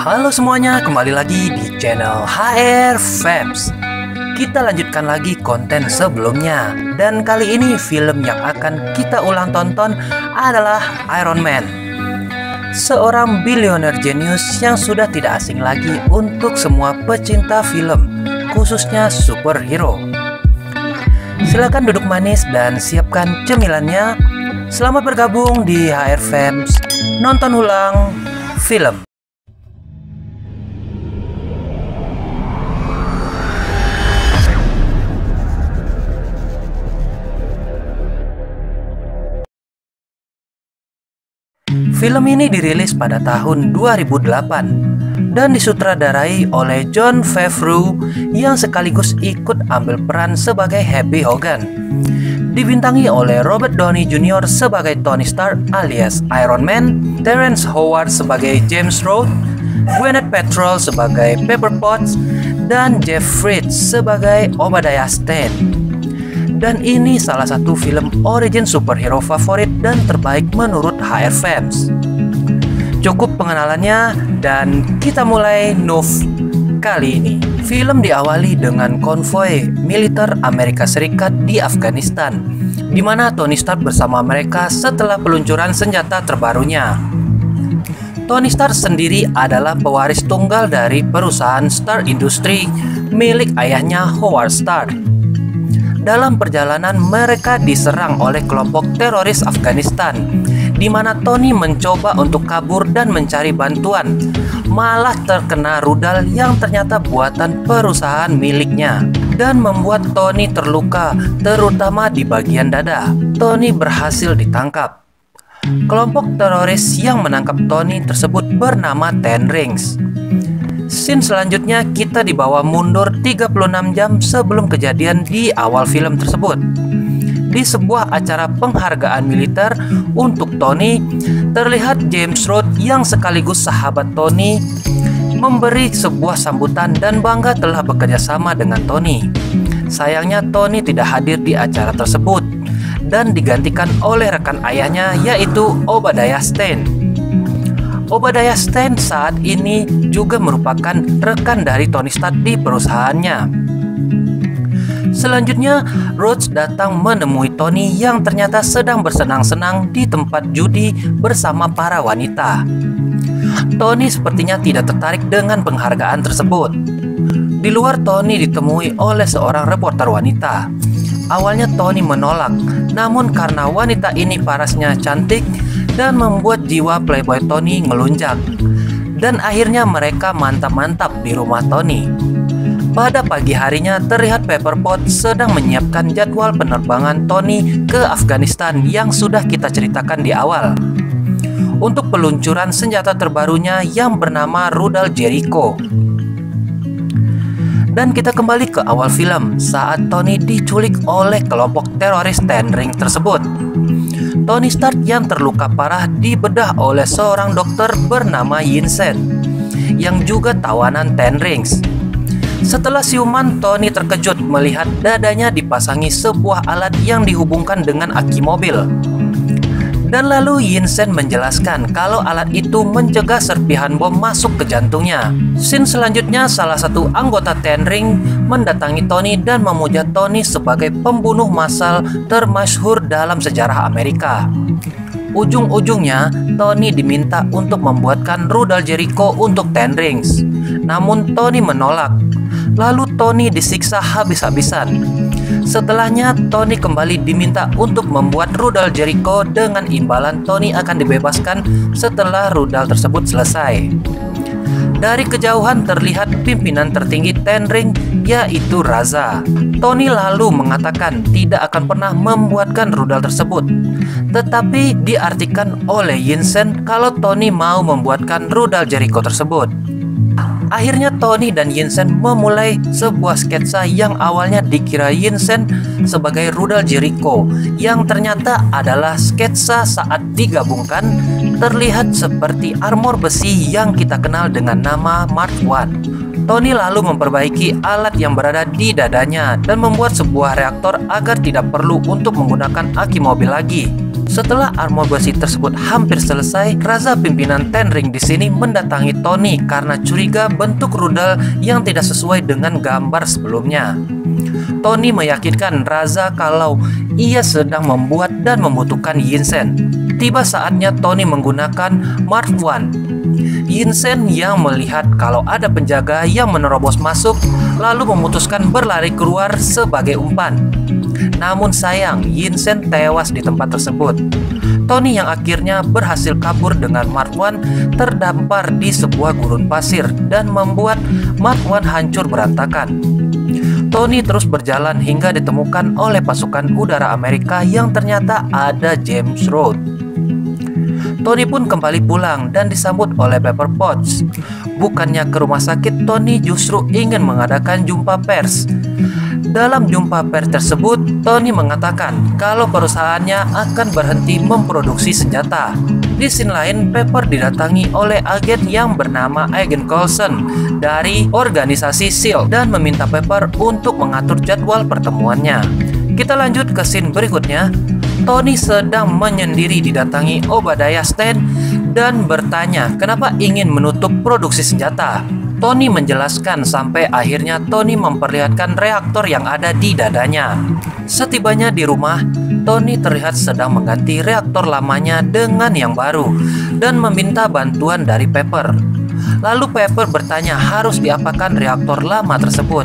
Halo semuanya, kembali lagi di channel HR Fams. Kita lanjutkan lagi konten sebelumnya. Dan kali ini film yang akan kita ulang tonton adalah Iron Man. Seorang bilioner jenius yang sudah tidak asing lagi untuk semua pecinta film, khususnya superhero. Silakan duduk manis dan siapkan cemilannya. Selamat bergabung di HR Fams. Nonton ulang film. Film ini dirilis pada tahun 2008 dan disutradarai oleh Jon Favreau yang sekaligus ikut ambil peran sebagai Happy Hogan. Dibintangi oleh Robert Downey Jr. sebagai Tony Stark alias Iron Man, Terrence Howard sebagai James Rhodes, Gwyneth Paltrow sebagai Pepper Potts, dan Jeff Bridges sebagai Obadiah Stane. Dan ini salah satu film origin superhero favorit dan terbaik menurut HR Fams. Cukup pengenalannya dan kita mulai Noof kali ini. Film diawali dengan konvoi militer Amerika Serikat di Afghanistan, di mana Tony Stark bersama mereka setelah peluncuran senjata terbarunya. Tony Stark sendiri adalah pewaris tunggal dari perusahaan Stark Industries milik ayahnya Howard Stark. Dalam perjalanan mereka diserang oleh kelompok teroris Afghanistan, di mana Tony mencoba untuk kabur dan mencari bantuan, malah terkena rudal yang ternyata buatan perusahaan miliknya dan membuat Tony terluka, terutama di bagian dada. Tony berhasil ditangkap. Kelompok teroris yang menangkap Tony tersebut bernama Ten Rings. Scene selanjutnya kita dibawa mundur 36 jam sebelum kejadian di awal film tersebut. Di sebuah acara penghargaan militer untuk Tony, terlihat James Rhodes yang sekaligus sahabat Tony memberi sebuah sambutan dan bangga telah bekerja sama dengan Tony. Sayangnya Tony tidak hadir di acara tersebut dan digantikan oleh rekan ayahnya, yaitu Obadiah Stane. Obadiah Stane saat ini juga merupakan rekan dari Tony Stark di perusahaannya. Selanjutnya, Rhodes datang menemui Tony yang ternyata sedang bersenang-senang di tempat judi bersama para wanita. Tony sepertinya tidak tertarik dengan penghargaan tersebut. Di luar, Tony ditemui oleh seorang reporter wanita. Awalnya Tony menolak, namun karena wanita ini parasnya cantik dan membuat jiwa playboy Tony ngelunjak. Dan akhirnya mereka mantap-mantap di rumah Tony. Pada pagi harinya terlihat Pepper Potts sedang menyiapkan jadwal penerbangan Tony ke Afghanistan yang sudah kita ceritakan di awal, untuk peluncuran senjata terbarunya yang bernama rudal Jericho. Dan kita kembali ke awal film saat Tony diculik oleh kelompok teroris Ten Rings tersebut. Tony Stark yang terluka parah dibedah oleh seorang dokter bernama Yinsen yang juga tawanan Ten Rings. Setelah siuman, Tony terkejut melihat dadanya dipasangi sebuah alat yang dihubungkan dengan aki mobil. Dan lalu Yinsen menjelaskan kalau alat itu mencegah serpihan bom masuk ke jantungnya. Scene selanjutnya salah satu anggota Ten Rings mendatangi Tony dan memuja Tony sebagai pembunuh massal termasyhur dalam sejarah Amerika. Ujung-ujungnya Tony diminta untuk membuatkan rudal Jericho untuk Ten Rings. Namun Tony menolak. Lalu Tony disiksa habis-habisan. Setelahnya Tony kembali diminta untuk membuat rudal Jericho dengan imbalan Tony akan dibebaskan setelah rudal tersebut selesai. Dari kejauhan terlihat pimpinan tertinggi Ten Rings, yaitu Raza. Tony lalu mengatakan tidak akan pernah membuatkan rudal tersebut, tetapi diartikan oleh Yinsen kalau Tony mau membuatkan rudal Jericho tersebut. Akhirnya Tony dan Yinsen memulai sebuah sketsa yang awalnya dikira Yinsen sebagai rudal Jericho, yang ternyata adalah sketsa saat digabungkan terlihat seperti armor besi yang kita kenal dengan nama Mark I. Tony lalu memperbaiki alat yang berada di dadanya dan membuat sebuah reaktor agar tidak perlu untuk menggunakan aki mobil lagi. Setelah armor besi tersebut hampir selesai, Raza pimpinan Ten Ring di sini mendatangi Tony karena curiga bentuk rudal yang tidak sesuai dengan gambar sebelumnya. Tony meyakinkan Raza kalau ia sedang membuat dan membutuhkan Yinsen. Tiba saatnya Tony menggunakan Mark I. Yinsen yang melihat kalau ada penjaga yang menerobos masuk, lalu memutuskan berlari keluar sebagai umpan. Namun sayang, Yinsen tewas di tempat tersebut. Tony yang akhirnya berhasil kabur dengan Mark I terdampar di sebuah gurun pasir dan membuat Mark I hancur berantakan. Tony terus berjalan hingga ditemukan oleh pasukan udara Amerika yang ternyata ada James Root. Tony pun kembali pulang dan disambut oleh Pepper Potts. Bukannya ke rumah sakit, Tony justru ingin mengadakan jumpa pers. Dalam jumpa pers tersebut, Tony mengatakan kalau perusahaannya akan berhenti memproduksi senjata. Di sisi lain, Pepper didatangi oleh agen yang bernama Agent Coulson dari organisasi SEAL dan meminta Pepper untuk mengatur jadwal pertemuannya. Kita lanjut ke scene berikutnya. Tony sedang menyendiri didatangi Obadiah Stane dan bertanya kenapa ingin menutup produksi senjata. Tony menjelaskan sampai akhirnya Tony memperlihatkan reaktor yang ada di dadanya. Setibanya di rumah, Tony terlihat sedang mengganti reaktor lamanya dengan yang baru dan meminta bantuan dari Pepper. Lalu Pepper bertanya harus diapakan reaktor lama tersebut.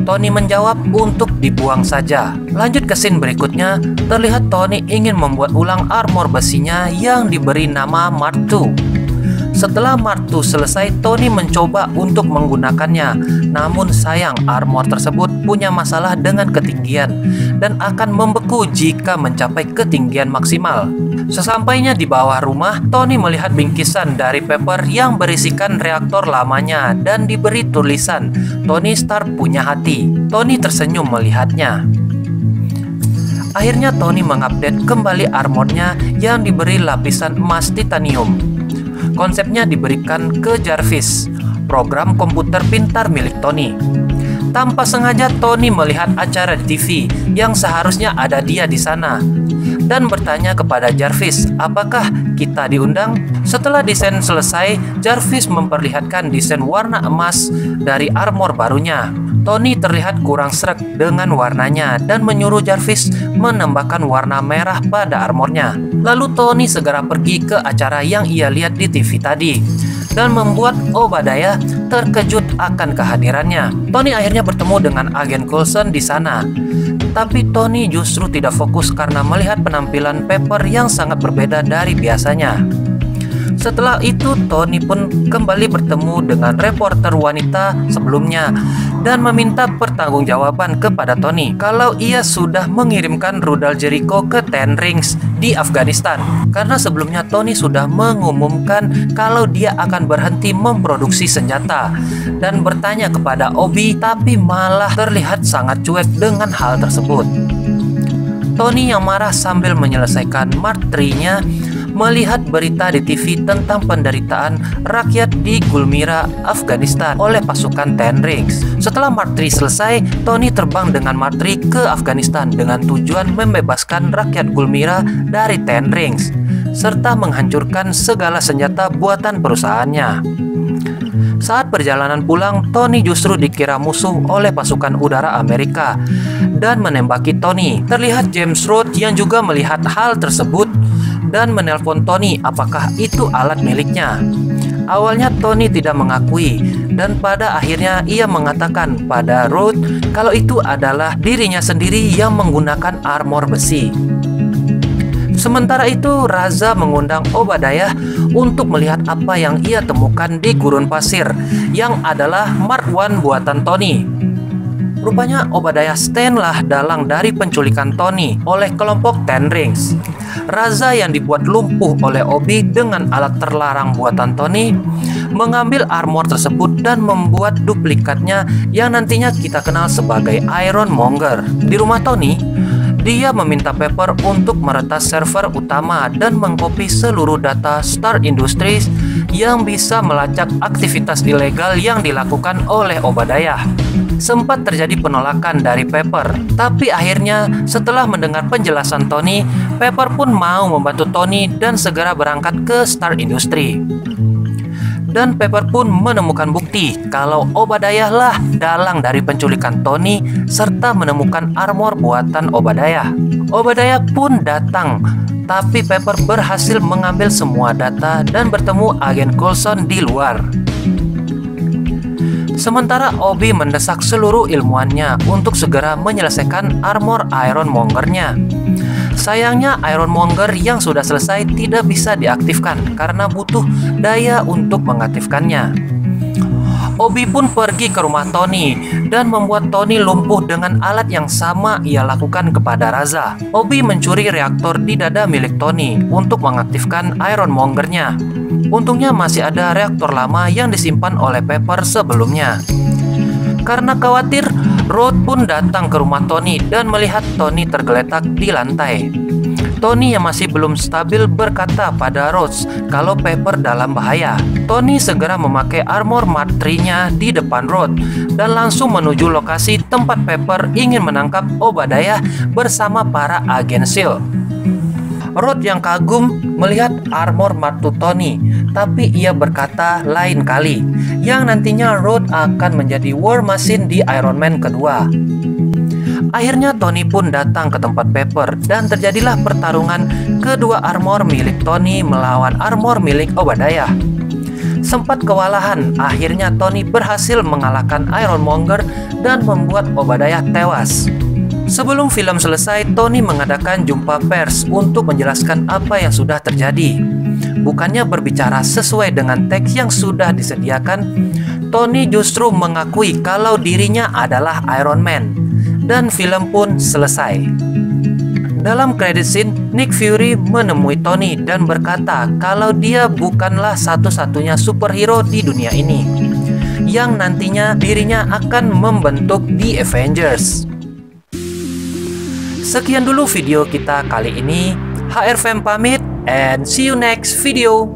Tony menjawab untuk dibuang saja. Lanjut ke scene berikutnya, terlihat Tony ingin membuat ulang armor besinya yang diberi nama Mark II. Setelah Mark II selesai, Tony mencoba untuk menggunakannya. Namun sayang, armor tersebut punya masalah dengan ketinggian dan akan membeku jika mencapai ketinggian maksimal. Sesampainya di bawah rumah, Tony melihat bingkisan dari Pepper yang berisikan reaktor lamanya dan diberi tulisan Tony Stark punya hati. Tony tersenyum melihatnya. Akhirnya Tony mengupdate kembali armornya yang diberi lapisan emas titanium. Konsepnya diberikan ke Jarvis, program komputer pintar milik Tony. Tanpa sengaja Tony melihat acara di TV yang seharusnya ada dia di sana dan bertanya kepada Jarvis, apakah kita diundang? Setelah desain selesai, Jarvis memperlihatkan desain warna emas dari armor barunya. Tony terlihat kurang sreg dengan warnanya dan menyuruh Jarvis menambahkan warna merah pada armornya. Lalu Tony segera pergi ke acara yang ia lihat di TV tadi dan membuat Obadiah terkejut akan kehadirannya. Tony akhirnya bertemu dengan agen Coulson di sana. Tapi Tony justru tidak fokus karena melihat penampilan Pepper yang sangat berbeda dari biasanya. Setelah itu Tony pun kembali bertemu dengan reporter wanita sebelumnya dan meminta pertanggungjawaban kepada Tony kalau ia sudah mengirimkan rudal Jericho ke Ten Rings di Afghanistan. Karena sebelumnya Tony sudah mengumumkan kalau dia akan berhenti memproduksi senjata dan bertanya kepada Obi, tapi malah terlihat sangat cuek dengan hal tersebut. Tony yang marah sambil menyelesaikan Mark III-nya melihat berita di TV tentang penderitaan rakyat di Gulmira, Afghanistan oleh pasukan Ten Rings. Setelah Mark III selesai, Tony terbang dengan Mark III ke Afghanistan dengan tujuan membebaskan rakyat Gulmira dari Ten Rings serta menghancurkan segala senjata buatan perusahaannya. Saat perjalanan pulang, Tony justru dikira musuh oleh pasukan udara Amerika dan menembaki Tony. Terlihat James Root yang juga melihat hal tersebut dan menelpon Tony apakah itu alat miliknya. Awalnya Tony tidak mengakui dan pada akhirnya ia mengatakan pada Root kalau itu adalah dirinya sendiri yang menggunakan armor besi. Sementara itu, Raza mengundang Obadiah untuk melihat apa yang ia temukan di gurun pasir yang adalah Mark I buatan Tony. Rupanya Obadiah Stane lah dalang dari penculikan Tony oleh kelompok Ten Rings. Raza yang dibuat lumpuh oleh Obi dengan alat terlarang buatan Tony mengambil armor tersebut dan membuat duplikatnya yang nantinya kita kenal sebagai Ironmonger. Di rumah Tony, dia meminta Pepper untuk meretas server utama dan mengkopi seluruh data Stark Industries yang bisa melacak aktivitas ilegal yang dilakukan oleh Obadiah. Sempat terjadi penolakan dari Pepper, tapi akhirnya setelah mendengar penjelasan Tony, Pepper pun mau membantu Tony dan segera berangkat ke Star Industry. Dan Pepper pun menemukan bukti kalau Obadiah lah dalang dari penculikan Tony serta menemukan armor buatan Obadiah. Obadiah pun datang, tapi Pepper berhasil mengambil semua data dan bertemu agen Coulson di luar. Sementara Obi mendesak seluruh ilmuannya untuk segera menyelesaikan armor Ironmonger-nya. Sayangnya Ironmonger yang sudah selesai tidak bisa diaktifkan karena butuh daya untuk mengaktifkannya. Obi pun pergi ke rumah Tony dan membuat Tony lumpuh dengan alat yang sama ia lakukan kepada Raza. Obi mencuri reaktor di dada milik Tony untuk mengaktifkan Ironmonger-nya. Untungnya masih ada reaktor lama yang disimpan oleh Pepper sebelumnya. Karena khawatir, Rhodes pun datang ke rumah Tony dan melihat Tony tergeletak di lantai. Tony yang masih belum stabil berkata pada Rhodes kalau Pepper dalam bahaya. Tony segera memakai armor Mark III-nya di depan Rhodes dan langsung menuju lokasi tempat Pepper ingin menangkap Obadiah bersama para agen SEAL. Rhodes yang kagum melihat armor Mark II Tony, tapi ia berkata lain kali, yang nantinya Rhodes akan menjadi War Machine di Iron Man kedua. Akhirnya Tony pun datang ke tempat Pepper dan terjadilah pertarungan kedua armor milik Tony melawan armor milik Obadiah. Sempat kewalahan, akhirnya Tony berhasil mengalahkan Ironmonger dan membuat Obadiah tewas. Sebelum film selesai, Tony mengadakan jumpa pers untuk menjelaskan apa yang sudah terjadi. Bukannya berbicara sesuai dengan teks yang sudah disediakan, Tony justru mengakui kalau dirinya adalah Iron Man. Dan film pun selesai. Dalam credit scene, Nick Fury menemui Tony dan berkata kalau dia bukanlah satu-satunya superhero di dunia ini, yang nantinya dirinya akan membentuk The Avengers. Sekian dulu video kita kali ini. HR Fam pamit and see you next video.